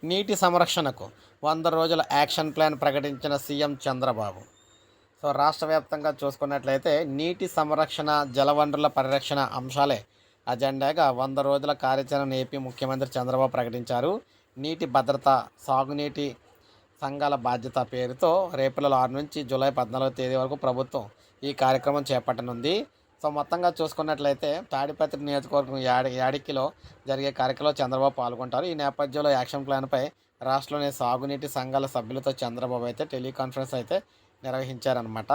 నీటి సంరక్షణకు 100 రోజుల యాక్షన్ ప్లాన్ ప్రకటించిన సీఎం చంద్రబాబు. సో, రాష్ట్ర వ్యాప్తంగా చూసుకున్నట్లయితే నీటి సంరక్షణ, జలవనరుల పరిరక్షణ అంశాలే అజెండాగా 100 రోజుల కార్యాచరణ ఏపీ ముఖ్యమంత్రి చంద్రబాబు ప్రకటించారు. నీటి భద్రత, సాగునీటి సంఘాల బాధ్యత పేరుతో రేపటి 6 నుంచి జూలై 14వ తేదీ వరకు ప్రభుత్వం ఈ కార్యక్రమం చేపట్టనుంది. సో, మొత్తంగా చూసుకున్నట్లయితే తాడిపత్రి నియోజకవర్గం యాడికిలో జరిగే కార్యక్రమంలో చంద్రబాబు పాల్గొంటారు. ఈ నేపథ్యంలో యాక్షన్ ప్లాన్పై రాష్ట్రంలోని సాగునీటి సంఘాల సభ్యులతో చంద్రబాబు అయితే టెలికాన్ఫరెన్స్ అయితే నిర్వహించారనమాట.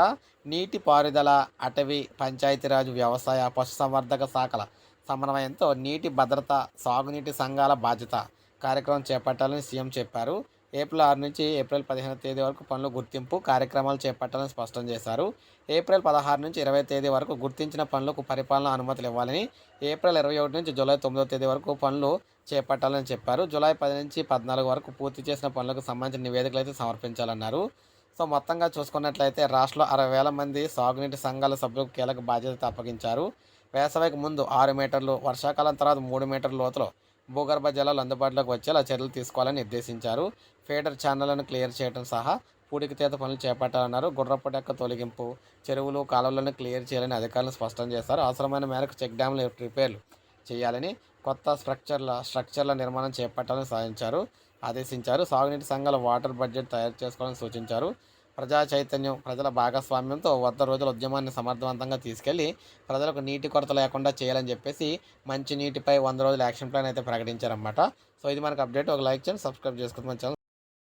నీటి పారుదల, అటవీ, పంచాయతీరాజ్, వ్యవసాయ, పశుసంవర్ధక శాఖల సమన్వయంతో నీటి భద్రత, సాగునీటి సంఘాల బాధ్యత కార్యక్రమం చేపట్టాలని సీఎం చెప్పారు. ఏప్రిల్ 6 నుంచి ఏప్రిల్ 15వ తేదీ వరకు పనులు గుర్తింపు కార్యక్రమాలు చేపట్టాలని స్పష్టం చేశారు. ఏప్రిల్ 16 నుంచి 20 తేదీ వరకు గుర్తించిన పనులకు పరిపాలన అనుమతులు ఇవ్వాలని, ఏప్రిల్ 21 నుంచి జూలై 9వ తేదీ వరకు పనులు చేపట్టాలని చెప్పారు. జూలై 10 నుంచి 14 వరకు పూర్తి చేసిన పనులకు సంబంధించిన నివేదికలు అయితే సమర్పించాలన్నారు. సో, మొత్తంగా చూసుకున్నట్లయితే రాష్ట్రంలో 60,000 మంది సాగునీటి సంఘాల సభ్యులకు కీలక బాధ్యత అప్పగించారు. వేసవికి ముందు 6 మీటర్లు, వర్షాకాలం తర్వాత 3 మీటర్ల లోతులో భూగర్భ జలాలు అందుబాటులోకి వచ్చేలా చర్యలు తీసుకోవాలని నిర్దేశించారు. ఫీడర్ ఛానళ్లను క్లియర్ చేయడం సహా పూడికతీత పనులు చేపట్టాలన్నారు. గుర్రపు డెక్క తొలగింపు, చెరువులు, కాలువలను క్లియర్ చేయాలని అధికారులు స్పష్టం చేశారు. అవసరమైన మేరకు చెక్ డ్యామ్ల రిపేర్లు చేయాలని, కొత్త స్ట్రక్చర్ల నిర్మాణం చేపట్టాలని ఆదేశించారు. సాగునీటి సంఘాల వాటర్ బడ్జెట్ తయారు చేసుకోవాలని సూచించారు. ప్రజా చైతన్యం, ప్రజల భాగస్వామ్యంతో 100 రోజుల ఉద్యమాన్ని సమర్థవంతంగా తీసుకెళ్లి ప్రజలకు నీటి కొరత లేకుండా చేయాలని చెప్పేసి మంచి నీటిపై 100 రోజుల యాక్షన్ ప్లాన్ అయితే ప్రకటించారన్నమాట. సో, ఇది మనకు అప్డేట్. ఒక లైక్ చేయండి, సబ్స్క్రైబ్ చేసుకోండి మన ఛానల్.